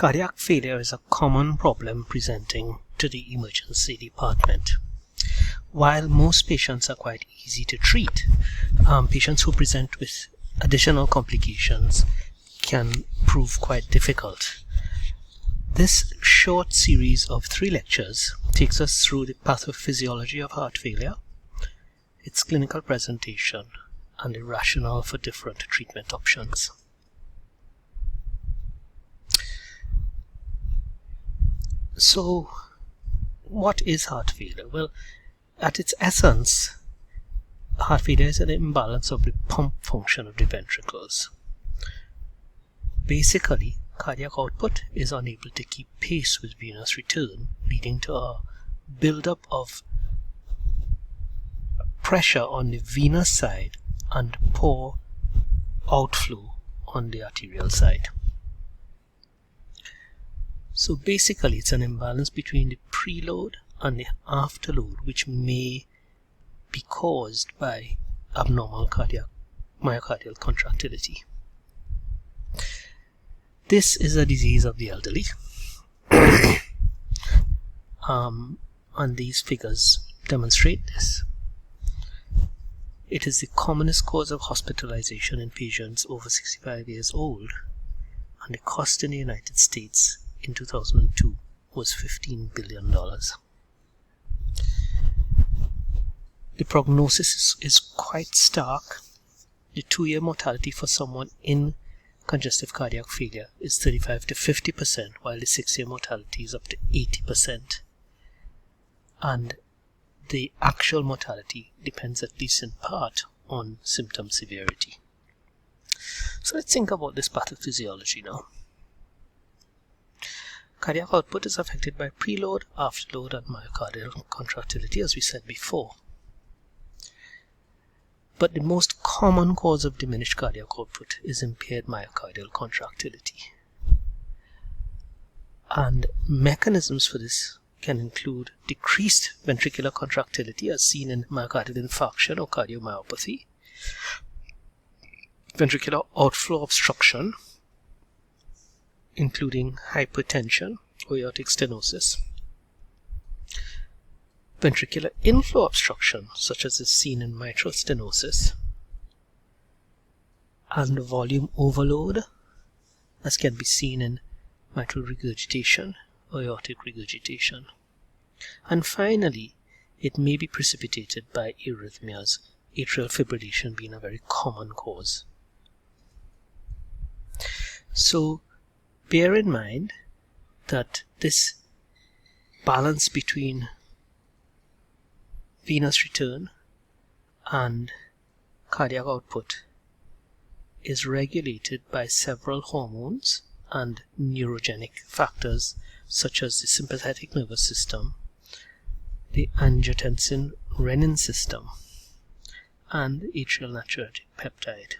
Cardiac failure is a common problem presenting to the emergency department. While most patients are quite easy to treat, patients who present with additional complications can prove quite difficult. This short series of 3 lectures takes us through the pathophysiology of heart failure, its clinical presentation, and the rationale for different treatment options. So, what is heart failure? Well, at its essence, heart failure is an imbalance of the pump function of the ventricles. Basically, cardiac output is unable to keep pace with venous return, leading to a buildup of pressure on the venous side and poor outflow on the arterial side. So basically, it's an imbalance between the preload and the afterload, which may be caused by abnormal myocardial contractility. This is a disease of the elderly, and these figures demonstrate this. It is the commonest cause of hospitalization in patients over 65 years old, and the cost in the United States in 2002 was $15 billion. The prognosis is quite stark. The 2-year mortality for someone in congestive cardiac failure is 35 to 50%, while the 6-year mortality is up to 80%. And the actual mortality depends, at least in part, on symptom severity. So let's think about this pathophysiology now. Cardiac output is affected by preload, afterload, and myocardial contractility, as we said before. But the most common cause of diminished cardiac output is impaired myocardial contractility. And mechanisms for this can include decreased ventricular contractility, as seen in myocardial infarction or cardiomyopathy, ventricular outflow obstruction, including hypertension or aortic stenosis, ventricular inflow obstruction, such as is seen in mitral stenosis, and volume overload, as can be seen in mitral regurgitation or aortic regurgitation. And finally, it may be precipitated by arrhythmias, atrial fibrillation being a very common cause. So, bear in mind that this balance between venous return and cardiac output is regulated by several hormones and neurogenic factors such as the sympathetic nervous system, the angiotensin-renin system, and atrial natriuretic peptide.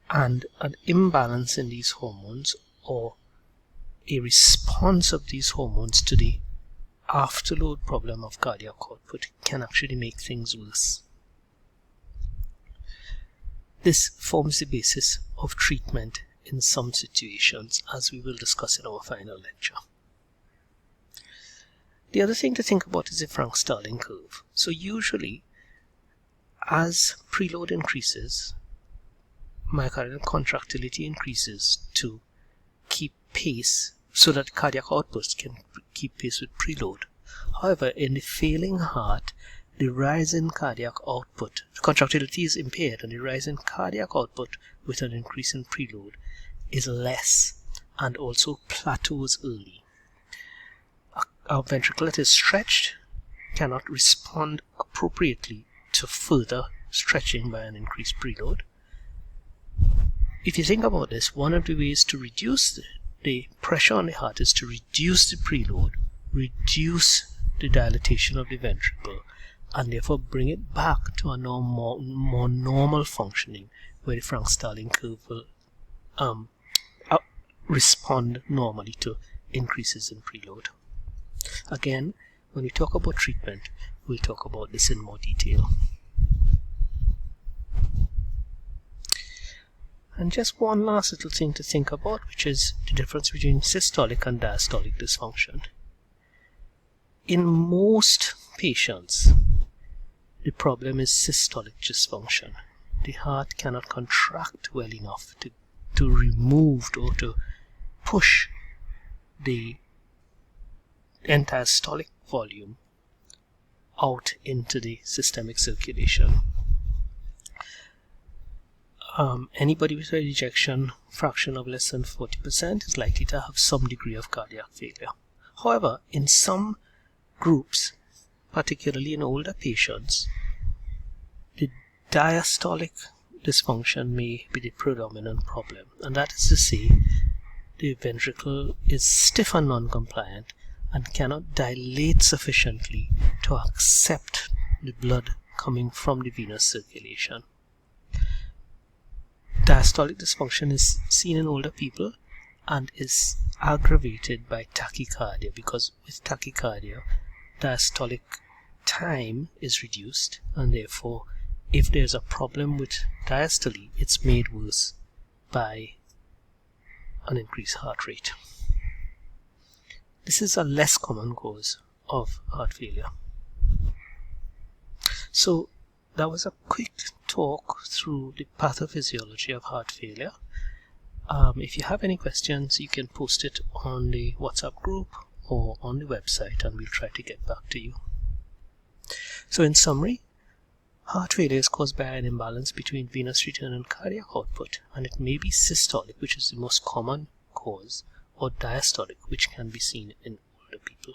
And an imbalance in these hormones, or a response of these hormones to the afterload problem of cardiac output, can actually make things worse. This forms the basis of treatment in some situations, as we will discuss in our final lecture. The other thing to think about is the Frank-Starling curve. So usually, as preload increases, myocardial contractility increases to keep pace so that cardiac output can keep pace with preload. However, in the failing heart, the rise in cardiac output, contractility is impaired, and the rise in cardiac output with an increase in preload is less and also plateaus early. A ventricle that is stretched cannot respond appropriately to further stretching by an increased preload. If you think about this, one of the ways to reduce the pressure on the heart is to reduce the preload, reduce the dilatation of the ventricle, and therefore bring it back to a more normal functioning, where the Frank-Starling curve will respond normally to increases in preload. Again, when we talk about treatment, we'll talk about this in more detail. And just one last little thing to think about, which is the difference between systolic and diastolic dysfunction. In most patients, the problem is systolic dysfunction. The heart cannot contract well enough to remove or to push the entire systolic volume out into the systemic circulation. Anybody with a ejection fraction of less than 40% is likely to have some degree of cardiac failure. However, in some groups, particularly in older patients, the diastolic dysfunction may be the predominant problem, and that is to say, the ventricle is stiff and non-compliant and cannot dilate sufficiently to accept the blood coming from the venous circulation. Diastolic dysfunction is seen in older people and is aggravated by tachycardia, because with tachycardia, diastolic time is reduced, and therefore if there's a problem with diastole, it's made worse by an increased heart rate. This is a less common cause of heart failure. So that was a quick talk through the pathophysiology of heart failure. If you have any questions, you can post it on the WhatsApp group or on the website, and we'll try to get back to you. So in summary, heart failure is caused by an imbalance between venous return and cardiac output, and it may be systolic, which is the most common cause, or diastolic, which can be seen in older people.